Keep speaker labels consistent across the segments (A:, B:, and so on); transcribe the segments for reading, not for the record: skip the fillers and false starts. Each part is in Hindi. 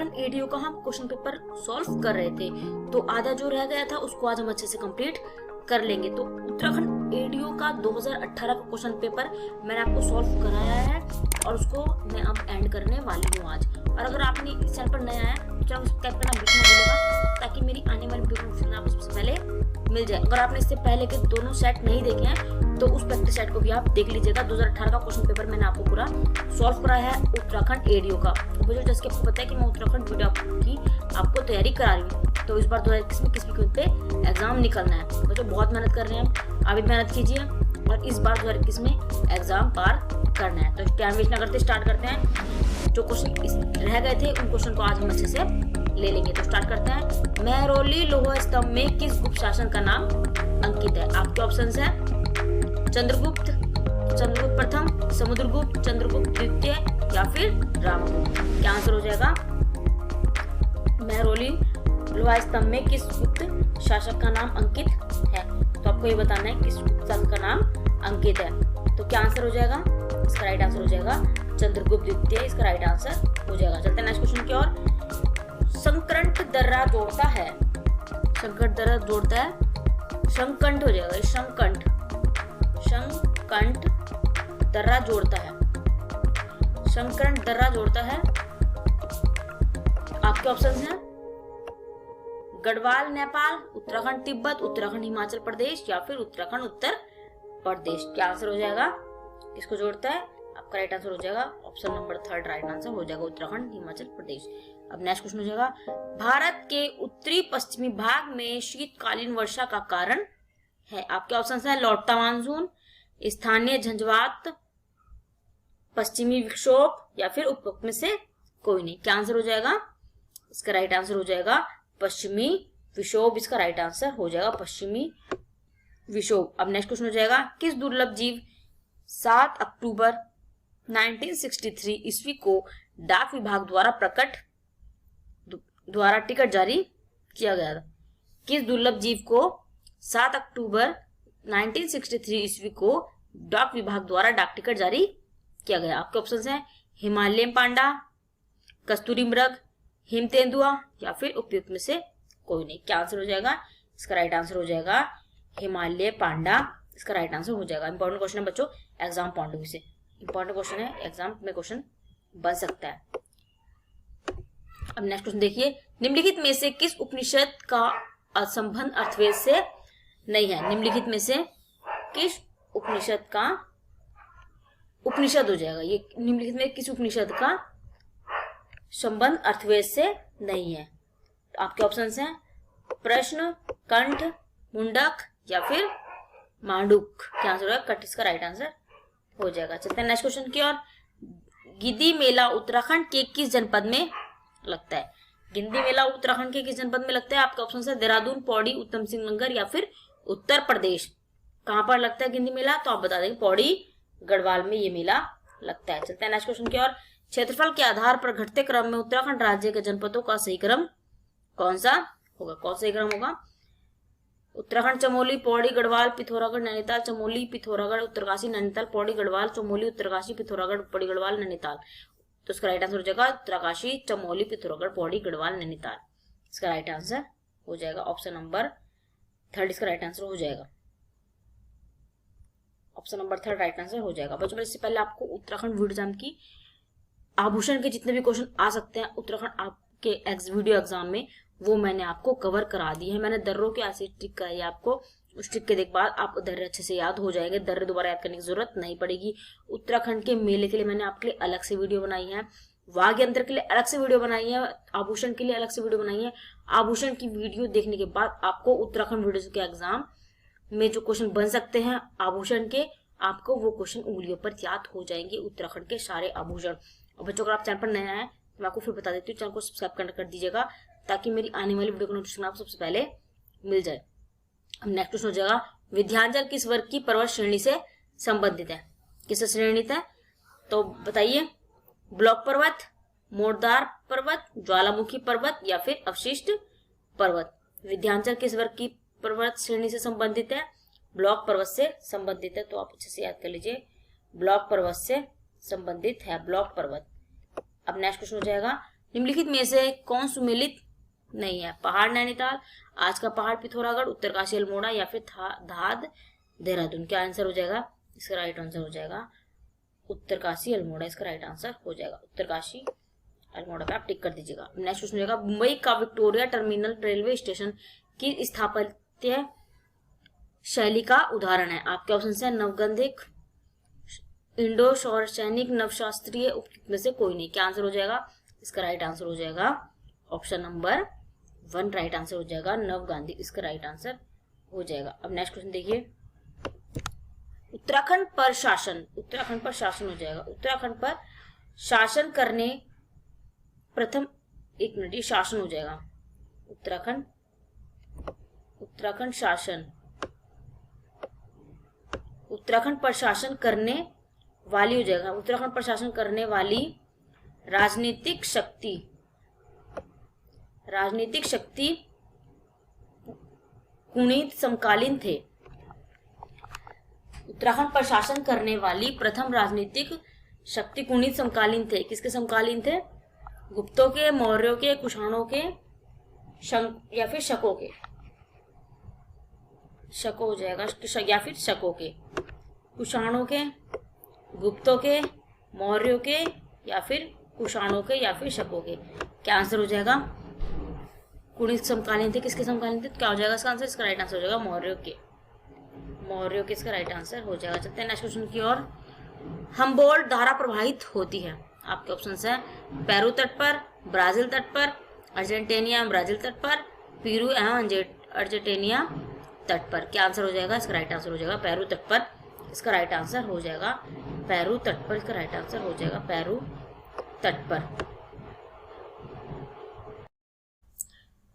A: उत्तराखंड एडीओ का हम क्वेश्चन पेपर सॉल्व कर रहे थे, तो आधा जो रह गया था उसको आज हम अच्छे से कंप्लीट कर लेंगे। तो उत्तराखंड एडीओ का 2018 का क्वेश्चन पेपर मैंने आपको सॉल्व कराया है और उसको मैं अब एंड करने वाली हूँ आज। और अगर आपने इस चैनल पर नया है तो चैनल को सब्सक्राइब करना बिल्कुल मत भूलिएगा, ताकि मेरी आने वाली वीडियो नोटिफिकेशन आपको सबसे पहले मिल जाए। अगर आपने इससे पहले के दोनों सेट नहीं देखे हैं तो उस प्रैक्टिस सेट को भी आप देख लीजिएगा। 2018 का क्वेश्चन पेपर मैंने आपको पूरा सॉल्व कराया है उत्तराखंड एडीओ का। मुझे जैसे आपको पता है कि मैं उत्तराखंड वीडियो की आपको तैयारी करा रही हूँ, तो इस बार 2021 में किस पे एग्जाम निकलना है। बच्चों बहुत मेहनत कर रहे हैं, आप भी मेहनत कीजिए और इस बार 2021 में एग्जाम पार करना है। तो टाइम वेस्ट ना करते स्टार्ट करते हैं। जो क्वेश्चन रह गए थे उन क्वेश्चन को आज हम अच्छे से ले लेंगे। तो स्टार्ट करते हैं। मेहरौली लौह स्तंभ में किस गुप्त शासन का नाम अंकित है? आपके ऑप्शंस है चंद्रगुप्त, चंद्रगुप्त प्रथम, समुद्रगुप्त, चंद्रगुप्त द्वितीय या फिर रामगुप्त। क्या आंसर हो जाएगा? मेहरौली लोहा स्तंभ में किस गुप्त शासक का नाम अंकित है? तो आपको ये बताना है किस गुप्त शासक का नाम अंकित है। तो क्या आंसर हो जाएगा? इसका राइट आंसर हो जाएगा चंद्रगुप्त द्वितीय। इसका राइट आंसर हो जाएगा। चलते हैं नेक्स्ट क्वेश्चन की ओर। संकंठ दर्रा जोड़ता है, संकट दर्रा जोड़ता है, संकंठ हो जाएगा, संकंठ, संकंठ दर्रा जोड़ता है, संकंठ दर्रा जोड़ता है। आपके ऑप्शंस हैं गढ़वाल नेपाल, उत्तराखंड तिब्बत, उत्तराखंड हिमाचल प्रदेश या फिर उत्तराखंड उत्तर प्रदेश। क्या आंसर हो जाएगा? किसको जोड़ता है? आपका राइट आंसर हो जाएगा ऑप्शन नंबर 3 राइट आंसर हो जाएगा उत्तराखंड हिमाचल प्रदेश। अब नेक्स्ट क्वेश्चन हो जाएगा। भारत के उत्तरी पश्चिमी भाग में शीतकालीन वर्षा का कारण है? आपके ऑप्शन है लौटता मानसून, स्थानीय झंझावात, पश्चिमी विक्षोभ या फिर उपरोक्त में से कोई नहीं। क्या आंसर हो जाएगा? इसका राइट आंसर हो जाएगा पश्चिमी विक्षोभ। इसका राइट आंसर हो जाएगा पश्चिमी विक्षोभ। अब नेक्स्ट क्वेश्चन हो जाएगा। किस दुर्लभ जीव 7 अक्टूबर 1963 ईस्वी को डाक विभाग द्वारा टिकट जारी किया गया था? किस दुर्लभ जीव को 7 अक्टूबर 1963 ईस्वी को डाक विभाग द्वारा डाक टिकट जारी किया गया? आपके ऑप्शंस हैं हिमालयन पांडा, कस्तूरी मृग, हिम तेंदुआ या फिर उपयुक्त में से कोई नहीं। क्या आंसर हो जाएगा? इसका राइट आंसर हो जाएगा हिमालय पांडा। इसका राइट आंसर हो जाएगा। इंपॉर्टेंट क्वेश्चन है बच्चों, एग्जाम पॉइंट ऑफ व्यू से इंपॉर्टेंट क्वेश्चन है, एग्जाम में क्वेश्चन बन सकता है। अब नेक्स्ट क्वेश्चन देखिए। निम्नलिखित में से किस उपनिषद का संबंध अर्थवेद से नहीं है? निम्नलिखित में से किस उपनिषद का, उपनिषद हो जाएगा ये, निम्नलिखित में किस उपनिषद का संबंध अर्थवेद से नहीं है? तो आपके ऑप्शंस हैं प्रश्न, कंठ, मुंडक या फिर मांडुक। क्या आंसर होगा? कट इसका राइट आंसर हो जाएगा। चलते हैं नेक्स्ट क्वेश्चन की ओर। गिद्दी मेला उत्तराखंड के किस जनपद में लगता है? गिद्दी मेला उत्तराखंड के किस जनपद में लगता है? आपके ऑप्शन है देहरादून, पौड़ी, उत्तम सिंह नगर या फिर उत्तर प्रदेश। कहां पर लगता है गिद्दी मेला? तो आप बता देंगे पौड़ी गढ़वाल में ये मेला लगता है। चलते हैं नेक्स्ट क्वेश्चन की ओर। क्षेत्रफल के आधार पर घटते क्रम में उत्तराखंड राज्य के जनपदों का सही क्रम कौन सा होगा? कौन सा क्रम होगा? उत्तराखंड चमोली, पौड़ी, गढ़वाल, पिथौरागढ़, नैनीताल, चमोली, पिथौरागढ़, उत्तरकाशी, नैनीताल, पौड़ी, गढ़वाल, चमोली, उत्तरकाशी, पिथौरागढ़, पौड़ी, गढ़वाल, नैनीताल। तो इसका राइट आंसर हो जाएगा उत्तरकाशी, चमोली, पिथौरागढ़, पौड़ी, गढ़वाल, नैनीताल। इसका राइट आंसर हो जाएगा ऑप्शन नंबर 3। इसका राइट आंसर हो जाएगा ऑप्शन नंबर 3 राइट आंसर हो जाएगा। बच्चों इससे पहले आपको उत्तराखंड वीडियो एग्जाम की आभूषण के जितने भी क्वेश्चन आ सकते हैं उत्तराखंड आपके वीडियो एग्जाम में, वो मैंने आपको कवर करा दी है। मैंने दर्रों के ऐसे ट्रिक कराई है आपको, उस ट्रिक के बाद आप दर्रे अच्छे से याद हो जाएंगे। दर्रे दोबारा याद करने की जरूरत नहीं पड़ेगी। उत्तराखंड के मेले के लिए मैंने आपके लिए अलग से वीडियो बनाई है, वाघ यंत्र के लिए अलग से वीडियो बनाई है, आभूषण के लिए अलग से वीडियो बनाई है। आभूषण की वीडियो देखने के बाद आपको उत्तराखंड वीडियो के एग्जाम में जो क्वेश्चन बन सकते हैं आभूषण के, आपको वो क्वेश्चन उंगलियों पर याद हो जाएंगे, उत्तराखंड के सारे आभूषण। और बच्चों अगर आप चैनल पर नया है तो मैं आपको फिर बता देती हूँ, चैनल को सब्सक्राइब कर दीजिएगा, ताकि मेरी आने वाली वीडियो का नोटिफिकेशन आपको सबसे पहले मिल जाए। अब नेक्स्ट क्वेश्चन हो जाएगा। विंध्याचल किस वर्ग की पर्वत श्रेणी से संबंधित है? किससे श्रेणित है? तो बताइए, ब्लॉक पर्वत, मोरदार पर्वत, ज्वालामुखी पर्वत या फिर अवशिष्ट पर्वत। विंध्याचल किस वर्ग की पर्वत श्रेणी से संबंधित है? ब्लॉक पर्वत से संबंधित है। तो आप अच्छे से याद कर लीजिए, ब्लॉक पर्वत से संबंधित है ब्लॉक पर्वत। अब नेक्स्ट क्वेश्चन हो जाएगा। निम्नलिखित में से कौन सुमेलित नहीं है? पहाड़ नैनीताल, आज का पहाड़ पिथौरागढ़, उत्तरकाशी अल्मोड़ा या फिर धाद देहरादून। क्या आंसर हो जाएगा? इसका राइट आंसर हो जाएगा उत्तरकाशी अल्मोड़ा, इसका राइट आंसर हो जाएगा उत्तरकाशी अल्मोड़ा पे आप टिक कर दीजिएगा। नेक्स्ट क्वेश्चन जाएगा, मुंबई का विक्टोरिया टर्मिनल रेलवे स्टेशन की स्थापत्य शैली का उदाहरण है? आपके ऑप्शन है नवगंधिक, इंडो सैनिक, नवशास्त्रीय, उपयुक्त में से कोई नहीं। क्या आंसर हो जाएगा? इसका राइट आंसर हो जाएगा ऑप्शन नंबर 1 राइट आंसर हो जाएगा नवगांधी, इसका राइट आंसर हो जाएगा। अब नेक्स्ट क्वेश्चन देखिए, उत्तराखंड पर शासन हो जाएगा। उत्तराखंड पर शासन करने प्रथम, एक मिनट, ये शासन हो जाएगा उत्तराखंड पर शासन करने वाली हो जाएगा। उत्तराखंड पर शासन करने वाली राजनीतिक शक्ति कुणित समकालीन थे। उत्तराखंड पर शासन करने वाली प्रथम राजनीतिक शक्ति कुणित समकालीन थे। किसके समकालीन थे? गुप्तों के, मौर्यों के, कुषाणों के, या फिर शकों के। शको हो जाएगा या फिर शकों के, कुषाणों के, गुप्तों के, मौर्यों के, या फिर कुषाणों के, या फिर शकों के। क्या आंसर हो जाएगा? कुणित समकालीन थे। किसके समकालीन थे? क्या हो जाएगा इसका आंसर? इसका राइट आंसर हो जाएगा मौर्यों के, इसका राइट आंसर हो जाएगा। चलते हैं नेक्स्ट क्वेश्चन की ओर। हम्बोल्ट धारा प्रवाहित होती है? आपके ऑप्शन है पेरू तट पर, ब्राजील तट पर, अर्जेंटीना एवं ब्राजील तट पर, पेरू एवं अर्जेंटीना तट पर। क्या आंसर हो जाएगा? इसका राइट आंसर हो जाएगा पेरू तट पर, इसका राइट आंसर हो जाएगा पेरू तट पर, इसका राइट आंसर हो जाएगा पेरू तट पर।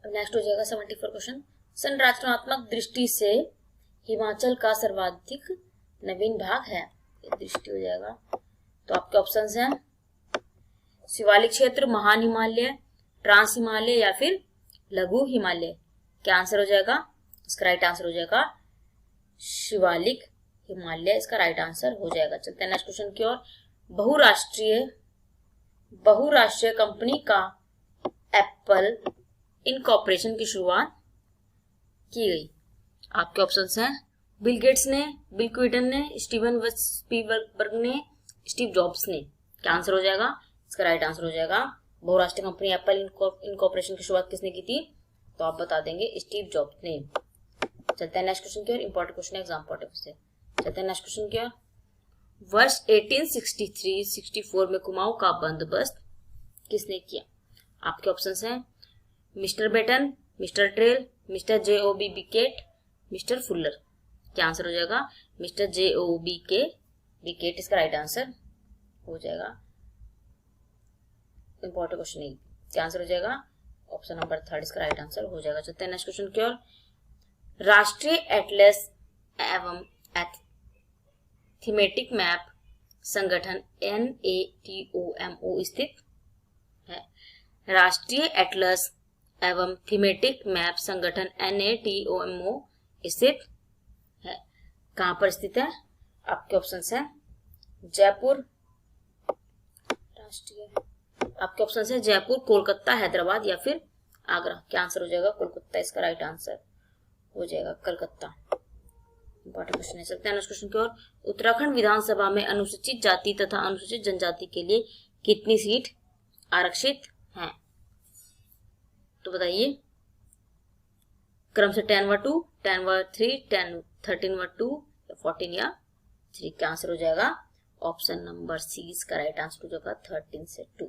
A: नेक्स्ट हो जाएगा 74 क्वेश्चन, संरचनात्मक दृष्टि से हिमाचल का सर्वाधिक नवीन भाग है? ये दृष्टि हो जाएगा। तो आपके ऑप्शंस हैं शिवालिक क्षेत्र, महान हिमालय, ट्रांस हिमालय, या फिर लघु हिमालय। क्या आंसर हो जाएगा? इसका राइट आंसर हो जाएगा शिवालिक हिमालय, इसका राइट आंसर हो जाएगा। चलते हैं नेक्स्ट क्वेश्चन की ओर। बहुराष्ट्रीय कंपनी का एप्पल इनकॉर्पोरेशन की शुरुआत की गई? आपके ऑप्शंस हैं बिल गेट्स ने, बिल क्विंटन ने, स्टीवन स्पीलबर्ग ने, स्टीव जॉब्स ने। क्या आंसर हो जाएगा? इसका राइट आंसर हो जाएगा बहुराष्ट्रीय कंपनी एप्पल इनकॉर्पोरेशन की शुरुआत किसने की थी? तो आप बता देंगे स्टीव जॉब्स ने। चलते हैं नेक्स्ट क्वेश्चन की ओर। इंपॉर्टेंट क्वेश्चन है एग्जाम पॉइंट ऑफ से। चलते हैं नेक्स्ट क्वेश्चन की ओर। वर्ष 1863-64 में कुमाऊं का बंदोबस्त किसने किया? आपके ऑप्शंस हैं mister Batten, mister Trail, mister J.O.B. Bickett, mister Fuller. क्या आंसर हो जाएगा? Mister J.O.B. बिकेट, इसका राइट आंसर हो जाएगा। इंपॉर्टेंट क्वेश्चन है, क्या आंसर हो जाएगा? ऑप्शन नंबर 3 इसका राइट आंसर हो जाएगा। चलते हैं नेक्स्ट क्वेश्चन की ओर। राष्ट्रीय एटलस एवं थीमेटिक मैप संगठन NATOMO स्थित है? राष्ट्रीय एटलस एवं थीमेटिक मैप संगठन NATOMO स्थित है। कहां पर स्थित है? आपके ऑप्शंस है जयपुर, राष्ट्रीय, आपके ऑप्शन है जयपुर, कोलकाता, हैदराबाद, या फिर आगरा। क्या आंसर हो जाएगा? कोलकाता, इसका राइट आंसर हो जाएगा कलकत्ता। इंपॉर्टेंट क्वेश्चन है। चलते हैं नेक्स्ट क्वेश्चन की ओर। उत्तराखंड विधानसभा में अनुसूचित जाति तथा अनुसूचित जनजाति के लिए कितनी सीट आरक्षित हैं? तो बताइए क्रम से 10/2, 10/3, 13/2, 14 या 3। क्या आंसर हो जाएगा? ऑप्शन नंबर सी इसका राइट आंसर हो जाएगा 13 से 2,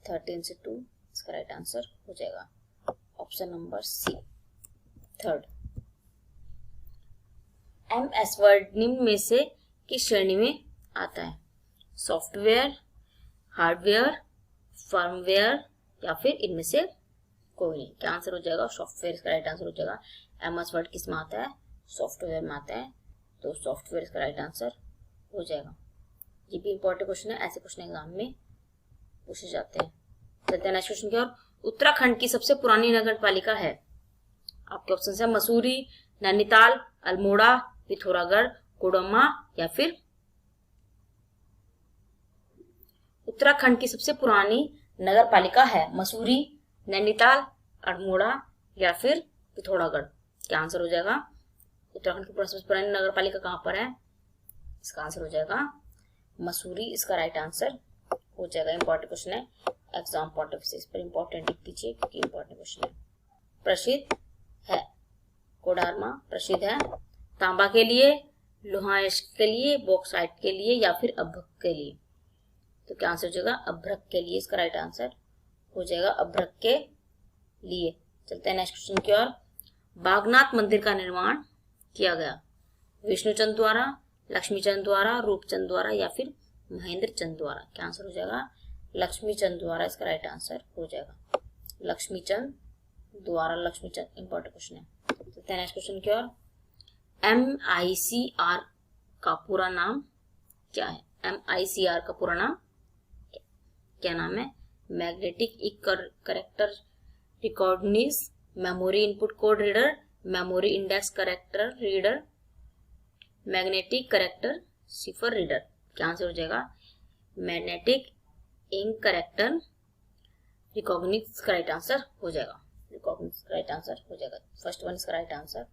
A: 13 से 2 इसका राइट आंसर हो जाएगा option number C, third. MS Word निम्न में से किस श्रेणी में आता है? सॉफ्टवेयर, हार्डवेयर, फर्मवेयर, या फिर इनमें से कोई नहीं। क्या आंसर हो जाएगा? सॉफ्टवेयर, इसका राइट आंसर हो जाएगा। MS वर्ड किस में आता है? सॉफ्टवेयर में आता है, तो सॉफ्टवेयर इसका राइट आंसर हो जाएगा। ये भी इंपॉर्टेंट क्वेश्चन है, ऐसे क्वेश्चन एग्जाम में पूछे जाते हैं। चलते हैं नेक्स्ट क्वेश्चन की ओर। उत्तराखंड की सबसे पुरानी नगर पालिका है? आपके ऑप्शन है मसूरी, नैनीताल, अल्मोड़ा, पिथौरागढ़, कोडरमा, या फिर उत्तराखंड की सबसे पुरानी नगर पालिका है? मसूरी, नैनीताल, अल्मोड़ा या फिर पिथौरागढ़? क्या आंसर हो जाएगा? उत्तराखंड की सबसे पुरानी नगर पालिका कहाँ पर है? इसका आंसर हो जाएगा मसूरी, इसका राइट आंसर हो जाएगा। इंपॉर्टेंट क्वेश्चन है, एग्जाम पॉइंट ऑफ व्यू, इस पर इंपॉर्टेंट लिख दीजिए क्योंकि इंपॉर्टेंट क्वेश्चन है। प्रसिद्ध है, कोडरमा प्रसिद्ध है तांबा के लिए, लोहा के लिए, बॉक्साइट के लिए या फिर अभ्रक के लिए? तो क्या आंसर हो जाएगा? अभ्रक के लिए, इसका राइट आंसर हो जाएगा अभ्रक के लिए। चलते हैं नेक्स्ट क्वेश्चन की ओर। बागनाथ मंदिर का निर्माण किया गया विष्णुचंद द्वारा, लक्ष्मीचंद द्वारा, रूपचंद द्वारा या फिर महेंद्र चंद द्वारा? क्या आंसर हो जाएगा? लक्ष्मीचंद द्वारा, इसका राइट आंसर हो जाएगा लक्ष्मीचंद द्वारा। लक्ष्मीचंद इंपॉर्टेंट क्वेश्चन है। चलते हैं नेक्स्ट क्वेश्चन की ओर। MICR का पूरा नाम क्या है? MICR का पूरा नाम क्या नाम है? Magnetic character recognise memory input code reader, memory index character reader, magnetic character cipher reader? क्या आंसर हो जाएगा? मैग्नेटिक इंक कैरेक्टर रिकॉग्निज का राइट आंसर हो जाएगा। रिकॉग्निज का राइट आंसर हो जाएगा। फर्स्ट वन इसका राइट आंसर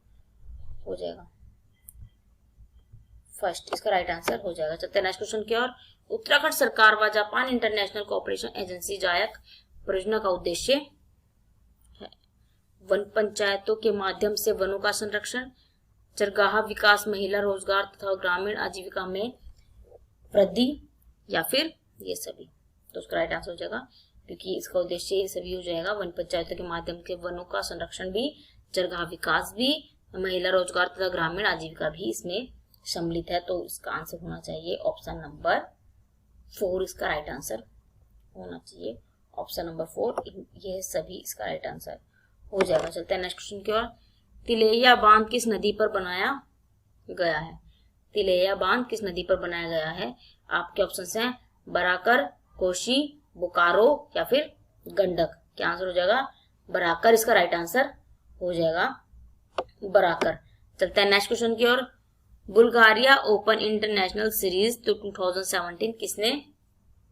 A: हो जाएगा। फर्स्ट इसका राइट आंसर हो जाएगा। चलते हैं नेक्स्ट क्वेश्चन की ओर। उत्तराखंड सरकार व जापान इंटरनेशनल कोऑपरेशन एजेंसी जायक परियोजना का उद्देश्य है वन पंचायतों के माध्यम से वनों का संरक्षण, चरगाह विकास, महिला रोजगार तथा ग्रामीण आजीविका में वृद्धि या फिर ये सभी? तो उसका राइट आंसर हो जाएगा क्योंकि इसका उद्देश्य ये सभी हो जाएगा। वन पंचायतों के माध्यम से वनों का संरक्षण भी, चरगाह विकास भी, महिला रोजगार तथा ग्रामीण आजीविका भी इसमें सम्मिलित है। तो इसका आंसर होना चाहिए ऑप्शन नंबर 4, इसका राइट आंसर होना चाहिए ऑप्शन नंबर 4। ये सभी इसका राइट आंसर हो जाएगा। चलते हैं नेक्स्ट क्वेश्चन की ओर। तिलैया बांध किस नदी पर बनाया गया है? तिलैया बांध किस नदी पर बनाया गया है? आपके ऑप्शन हैं बराकर, कोशी, बोकारो या फिर गंडक? क्या आंसर हो जाएगा? बराकर, इसका राइट आंसर हो जाएगा बराकर। चलते हैं नेक्स्ट क्वेश्चन की ओर। बुल्गारिया ओपन इंटरनेशनल सीरीज तो 2017 किसने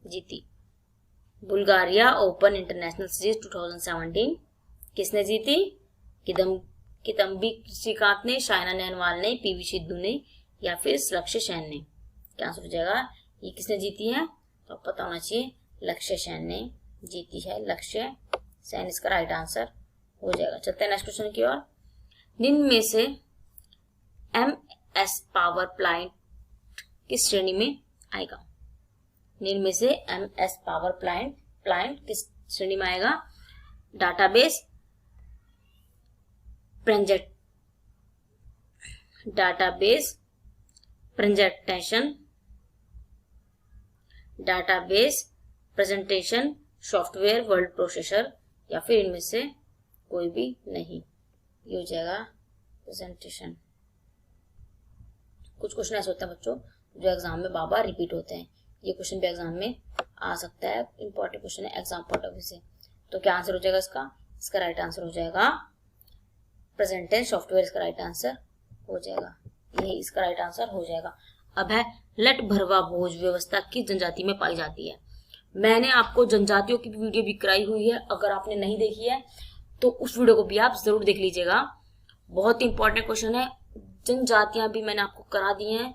A: जीती? बुल्गारिया ओपन इंटरनेशनल सीरीज 2017 किसने जीती? किदम्बी श्रीकांत ने, साइना नेहवाल ने, PV सिंधु ने या फिर लक्ष्य सेन ने? क्या आंसर हो जाएगा? ये किसने जीती है? तो पता होना चाहिए लक्ष्य सेन ने जीती है। लक्ष्य सेन, इसका राइट आंसर हो जाएगा। चलते हैं नेक्स्ट क्वेश्चन की ओर। निम्न में से MS पावर प्लांट किस श्रेणी में आएगा? निम्न में से MS पावर प्लांट किस श्रेणी में आएगा? Database presentation software, word processor या फिर इनमें से कोई भी नहीं? ये हो जाएगा प्रेजेंटेशन। कुछ क्वेश्चन ऐसे होते हैं बच्चों जो एग्जाम में बार बार रिपीट होते हैं। ये क्वेश्चन भी एग्जाम में आ सकता है, इंपॉर्टेंट क्वेश्चन है एग्जाम पॉइंट ऑफ व्यू से। तो क्या आंसर हो जाएगा इसका? इसका राइट आंसर हो जाएगा प्रेजेंटेशन सॉफ्टवेयर, इसका राइट आंसर हो जाएगा। यही इसका राइट आंसर हो जाएगा। अब है लट भरवा भोज व्यवस्था किस जनजाति में पाई जाती है? मैंने आपको जनजातियों की वीडियो भी कराई हुई है, अगर आपने नहीं देखी है तो उस वीडियो को भी आप जरूर देख लीजिएगा। बहुत ही इंपॉर्टेंट क्वेश्चन है। जनजातियां भी मैंने आपको करा दी हैं,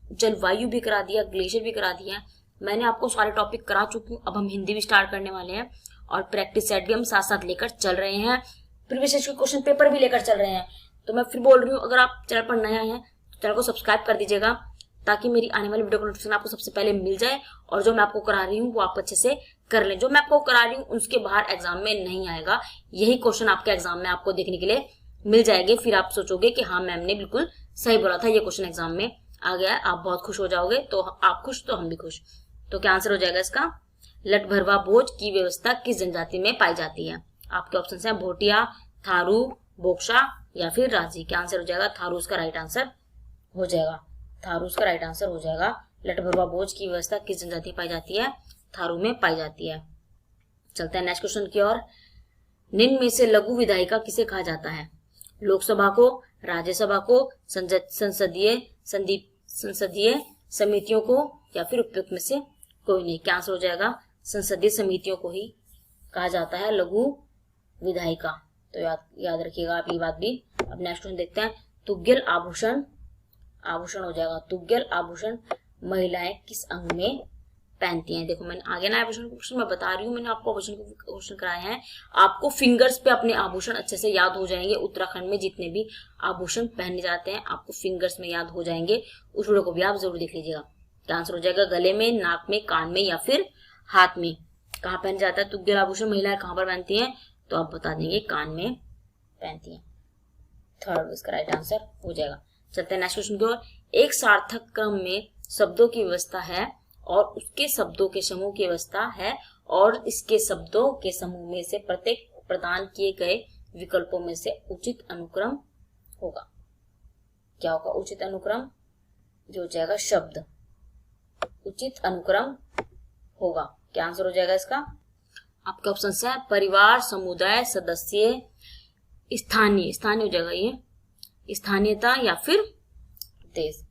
A: जलवायु भी करा दिया, ग्लेशियर भी करा दिया है। मैंने आपको सारे टॉपिक करा चुकी हूँ। अब हम हिंदी भी स्टार्ट करने वाले हैं और प्रैक्टिस सेट भी हम साथ साथ लेकर चल रहे हैं, प्रीवियस के क्वेश्चन पेपर भी लेकर चल रहे हैं। तो मैं फिर बोल रही हूँ, अगर आप चैनल पर नए आए हैं तो चैनल को सब्सक्राइब कर दीजिएगा ताकि मेरी आने वाली वीडियो का नोटिफिकेशन आपको सबसे पहले मिल जाए और जो मैं आपको करा रही हूँ वो आप अच्छे से कर लें। जो मैं आपको करा रही हूँ उसके बाहर एग्जाम में नहीं आएगा, यही क्वेश्चन आपके एग्जाम में आपको देखने के लिए मिल जाएंगे। फिर आप सोचोगे कि हाँ मैम ने बिल्कुल सही बोला था, ये क्वेश्चन एग्जाम में आ गया है। आप बहुत खुश हो जाओगे। तो आप खुश तो हम भी खुश। तो क्या आंसर हो जाएगा इसका? लट भरवा भोज की व्यवस्था किस जनजाति में पाई जाती है? आपके ऑप्शन है भोटिया, थारू, बोक्सा या फिर राजी। क्या आंसर हो जाएगा? थारू इसका राइट आंसर हो जाएगा। थारू इसका राइट आंसर हो जाएगा। लट भरवा भोज की व्यवस्था किस जनजाति में पाई जाती है? थारू में पाई जाती है। चलते हैं नेक्स्ट क्वेश्चन की ओर। निम्न में से लघु विधायिका किसे कहा जाता है? लोकसभा को, राज्यसभा को, संसदीय समितियों को या फिर उपयुक्त में से कोई नहीं? क्या आंसर हो जाएगा? संसदीय समितियों को ही कहा जाता है लघु विधायिका। तो याद रखिएगा आप ये बात भी। अब नेक्स्ट क्वेश्चन देखते हैं। तुग्गल आभूषण, आभूषण हो जाएगा तुग्गल आभूषण महिलाएं किस अंग में पहनती हैं। देखो मैंने आगे ना आभूषण क्वेश्चन मैं बता रही हूँ, मैंने आपको आभूषण क्वेश्चन कराए हैं। आपको फिंगर्स पे अपने आभूषण अच्छे से याद हो जाएंगे। उत्तराखंड में जितने भी आभूषण पहने जाते हैं आपको फिंगर्स में याद हो जाएंगे। उस वीडियो को भी आप जरूर देख लीजिएगा। क्या आंसर हो जाएगा? गले में, नाक में, कान में या फिर हाथ में। कहाँ पहन जाता है तुग्गल आभूषण? महिलाएं कहाँ पर पहनती हैं? तो आप बता देंगे कान में पहनती हैं। थर्ड इसका राइट आंसर हो जाएगा। चलते हैं नेक्स्ट क्वेश्चन की ओर। एक सार्थक क्रम में शब्दों की व्यवस्था है और उसके शब्दों के समूह की व्यवस्था है और इसके शब्दों के समूह में से प्रत्येक प्रदान किए गए विकल्पों में से उचित अनुक्रम होगा। क्या होगा उचित अनुक्रम? जो हो जाएगा शब्द, उचित अनुक्रम होगा। क्या आंसर हो जाएगा इसका? आपके ऑप्शन है परिवार, समुदाय, सदस्य, स्थानीय, स्थानीय हो जाएगा ये, स्थानीयता या फिर देश।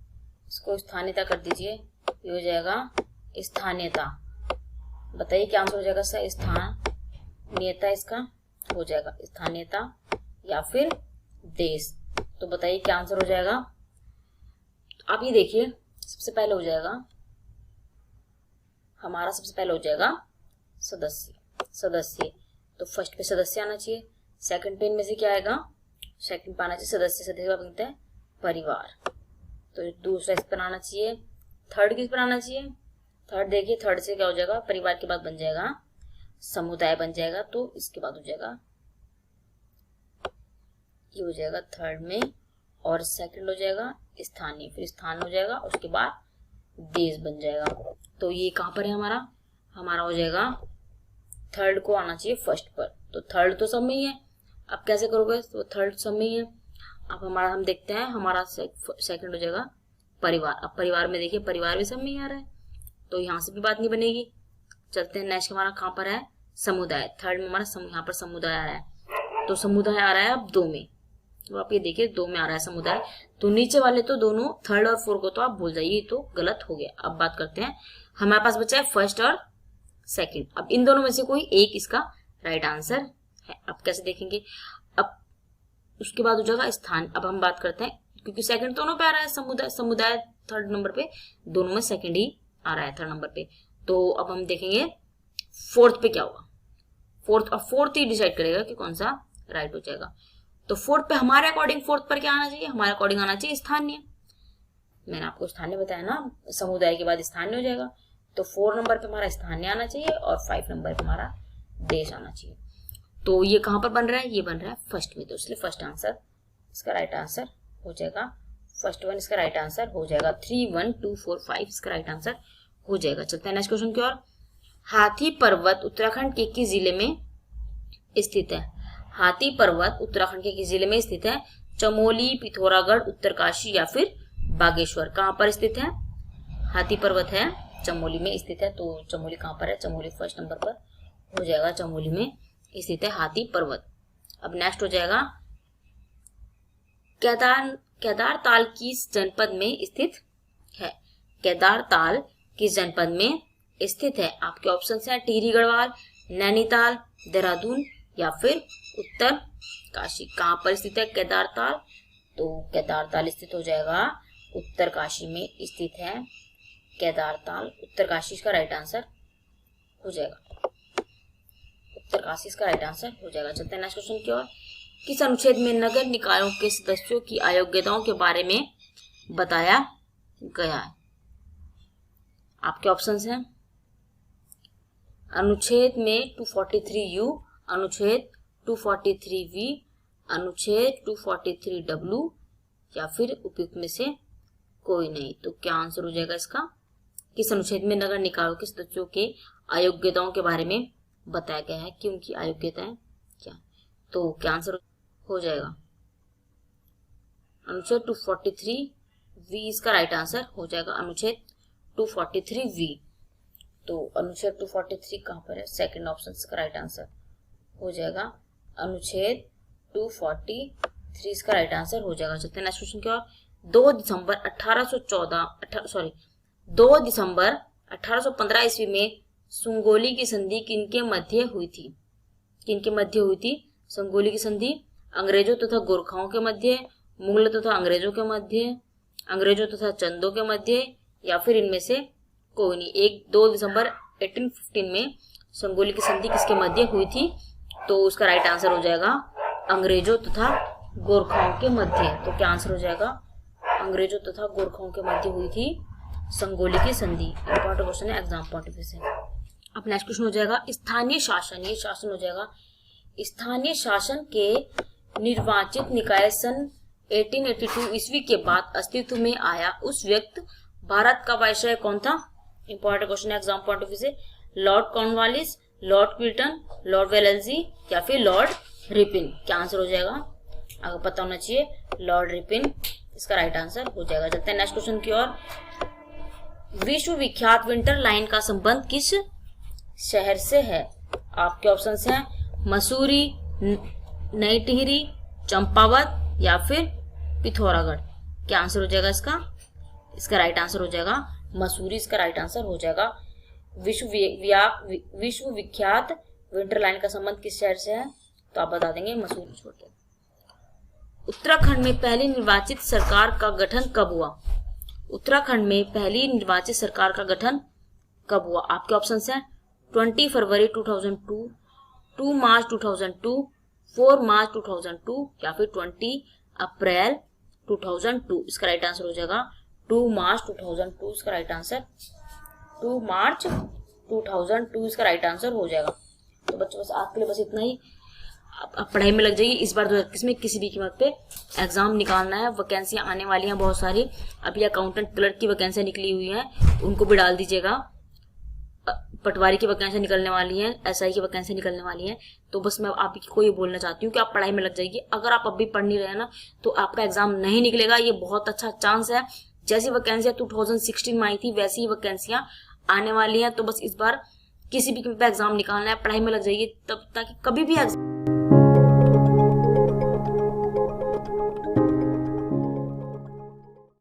A: इसको स्थानीयता कर दीजिए, ये हो जाएगा स्थानीयता। बताइए क्या आंसर हो जाएगा सर? स्थानीयता इसका हो जाएगा, स्थानीयता या फिर देश। तो बताइए क्या आंसर हो जाएगा? तो आप ये देखिए, सबसे पहले हो जाएगा हमारा, सबसे पहले हो जाएगा सदस्य, सदस्य। तो फर्स्ट पे सदस्य आना चाहिए। सेकंड पे इनमें से क्या आएगा? सेकंड पे आना चाहिए सदस्य, सदस्य बनते हैं परिवार। तो दूसरा इस पर आना चाहिए। थर्ड किस पर आना चाहिए? थर्ड देखिए, थर्ड से क्या हो जाएगा? परिवार के बाद बन जाएगा समुदाय बन जाएगा। तो इसके बाद हो जाएगा ये हो जाएगा थर्ड में, और सेकंड हो जाएगा स्थानीय, फिर स्थान हो जाएगा, उसके बाद देश बन जाएगा। तो ये कहां पर है हमारा? हमारा हो जाएगा थर्ड को आना चाहिए फर्स्ट पर। तो थर्ड तो सब में ही है, अब कैसे करोगे? तो थर्ड सब में ही है। अब हमारा हम देखते हैं, हमारा सेकंड हो जाएगा परिवार। अब परिवार में देखिए, परिवार भी सब में ही आ रहा है, तो यहाँ से भी बात नहीं बनेगी। चलते हैं नेक्स्ट, हमारा कहाँ पर है? समुदाय। थर्ड में हमारा यहाँ पर समुदाय आ रहा है। तो समुदाय आ रहा है अब 2 में। तो आप ये देखिए 2 में आ रहा है समुदाय। तो नीचे वाले तो दोनों थर्ड और फोर्थ को तो आप भूल जाइए, तो गलत हो गया। अब बात करते हैं, हमारे पास बचा है फर्स्ट और सेकंड। अब इन दोनों में से कोई एक इसका राइट आंसर है। अब कैसे देखेंगे? अब उसके बाद हो जाएगा स्थान। अब हम बात करते हैं, क्योंकि सेकंड दोनों पे आ रहा है समुदाय, समुदाय थर्ड नंबर पे, दोनों में सेकंड ही आ रहा है थर्ड नंबर पे। तो अब हम देखेंगे फोर्थ पे क्या होगा। फोर्थ, अब फोर्थ ही डिसाइड करेगा कि कौन सा राइट हो जाएगा। तो फोर्थ पे हमारे अकॉर्डिंग फोर्थ पर क्या आना चाहिए? हमारे अकॉर्डिंग आना चाहिए स्थानीय। मैंने आपको स्थानीय बताया ना, समुदाय के बाद स्थानीय हो जाएगा। तो 4 नंबर पे हमारा स्थानीय आना चाहिए और 5 नंबर पे हमारा देश आना चाहिए। तो ये कहां पर बन रहा है? ये बन रहा है फर्स्ट में, तो इसलिए फर्स्ट आंसर इसका राइट आंसर हो जाएगा। फर्स्ट वन इसका राइट आंसर हो जाएगा। 3, 1, 2, 4, 5 इसका राइट आंसर हो जाएगा। चलते हैं नेक्स्ट क्वेश्चन की ओर। हाथी पर्वत उत्तराखंड के किस जिले में स्थित है? हाथी पर्वत उत्तराखंड के किस जिले में स्थित है? चमोली, पिथौरागढ़, उत्तरकाशी या फिर बागेश्वर। कहां पर स्थित है? हाथी पर्वत है चमोली में स्थित है। तो चमोली कहां पर है? चमोली फर्स्ट नंबर पर हो जाएगा, चमोली में स्थित है हाथी पर्वत। अब नेक्स्ट हो जाएगा केदारताल किस जनपद में स्थित है? केदारताल किस जनपद में स्थित है? आपके ऑप्शन है टिहरी गढ़वाल, नैनीताल, देहरादून या फिर उत्तर काशी। कहां पर स्थित है केदारताल? तो केदारताल स्थित हो जाएगा उत्तरकाशी में स्थित है केदारताल। उत्तरकाशी इसका राइट आंसर हो जाएगा। उत्तरकाशी इसका राइट आंसर हो जाएगा। चलते हैं नेक्स्ट क्वेश्चन की ओर। किस अनुच्छेद में नगर निकायों के सदस्यों की अयोग्यताओं के बारे में बताया गया है? आपके ऑप्शंस हैं अनुच्छेद में 243U, अनुच्छेद 243V, अनुच्छेद 243W या फिर उपयुक्त में से कोई नहीं। तो क्या आंसर हो जाएगा इसका? किस अनुच्छेद में नगर निकायों के सदस्यों के अयोग्यताओं के बारे में बताया गया है कि उनकी अयोग्यताएं क्या? तो क्या आंसर हो जाएगा? अनुच्छेद 243V इसका राइट आंसर हो जाएगा। अनुच्छेद 243V। तो अनुच्छेद 243 कहां पर है? सेकंड ऑप्शन इसका राइट आंसर हो जाएगा। अनुच्छेद 243 इसका राइट आंसर हो जाएगा। चलते हैं नेक्स्ट क्वेश्चन की ओर। 2 दिसंबर 1815 ईस्वी में संगोली की संधि किनके मध्य हुई थी? किनके मध्य हुई थी संगोली की संधि? अंग्रेजों तथा गोरखाओं के मध्य, मुगलों तथा अंग्रेजों के मध्य, अंग्रेजों तथा चंदों के मध्य, या फिर इनमें से कोई नहीं। 2 दिसंबर 1815 में संगोली की संधि किसके मध्य हुई थी? तो उसका राइट आंसर हो जाएगा अंग्रेजों तथा गोरखाओं के मध्य। तो क्या आंसर हो जाएगा? अंग्रेजों तथा गोरखाओं के मध्य हुई थी संगोली की संधि। इंपॉर्टेंट क्वेश्चन है एग्जाम पॉइंट ऑफ व्यू से। अब नेक्स्ट क्वेश्चन हो जाएगा स्थानीय शासन। ये शासन हो जाएगा स्थानीय शासन के निर्वाचित निकाय सन 1882 ईस्वी के बाद अस्तित्व में आया उस व्यक्त भारत का वायसराय कौन था? इंपॉर्टेंट क्वेश्चन है एग्जाम पॉइंट ऑफ व्यू से। Lord Cornwallis, lord Quilton, lord Wellesley या फिर लॉर्ड रिपिन। क्या आंसर हो जाएगा? आपको पता होना चाहिए लॉर्ड रिपिन इसका राइट आंसर हो जाएगा। चलते हैं नेक्स्ट क्वेश्चन की ओर। विश्व विख्यात विंटर लाइन का संबंध किस शहर से है? आपके ऑप्शंस हैं मसूरी, नई टिहरी, चंपावत या फिर पिथौरागढ़। क्या आंसर हो जाएगा इसका? इसका राइट आंसर हो जाएगा मसूरी। इसका राइट आंसर हो जाएगा। विश्व विख्यात विंटर लाइन का संबंध किस शहर से है? तो आप बता देंगे मसूरी। छोड़ते उत्तराखंड में पहली निर्वाचित सरकार का गठन कब हुआ? उत्तराखंड में पहली निर्वाचित सरकार का गठन कब हुआ? आपके ऑप्शंस हैं 20 फरवरी 2002, 2 मार्च 2002, 4 मार्च 2002 या फिर 20 अप्रैल 2002। इसका राइट आंसर हो जाएगा 2 मार्च 2002। इसका राइट आंसर 2 मार्च 2002 इसका राइट आंसर हो जाएगा। तो बच्चों बस आपके लिए बस इतना ही। आप पढ़ाई में लग जाइए। इस बार 2021 में किसी भी कीमत पे एग्जाम निकालना है। वैकेंसियां आने वाली हैं बहुत सारी। अभी अकाउंटेंट क्लर्क की वैकेंसियां निकली हुई हैं, उनको भी डाल दीजिएगा। पटवारी की वैकेंसियां निकलने वाली हैं, एसआई की वैकेंसियां निकलने वाली हैं। तो बस मैं आपको ये बोलना चाहती हूँ कि आप पढ़ाई में लग जाइए। अगर आप अभी पढ़ नहीं रहे ना तो आपका एग्जाम नहीं निकलेगा। ये बहुत अच्छा चांस है। जैसी वैकेंसियां 2016 में आई थी वैसी ही वैकेंसियां आने वाली हैं। तो बस इस बार किसी भी एग्जाम निकालना है, पढ़ाई में लग जाइए तब, ताकि कभी भी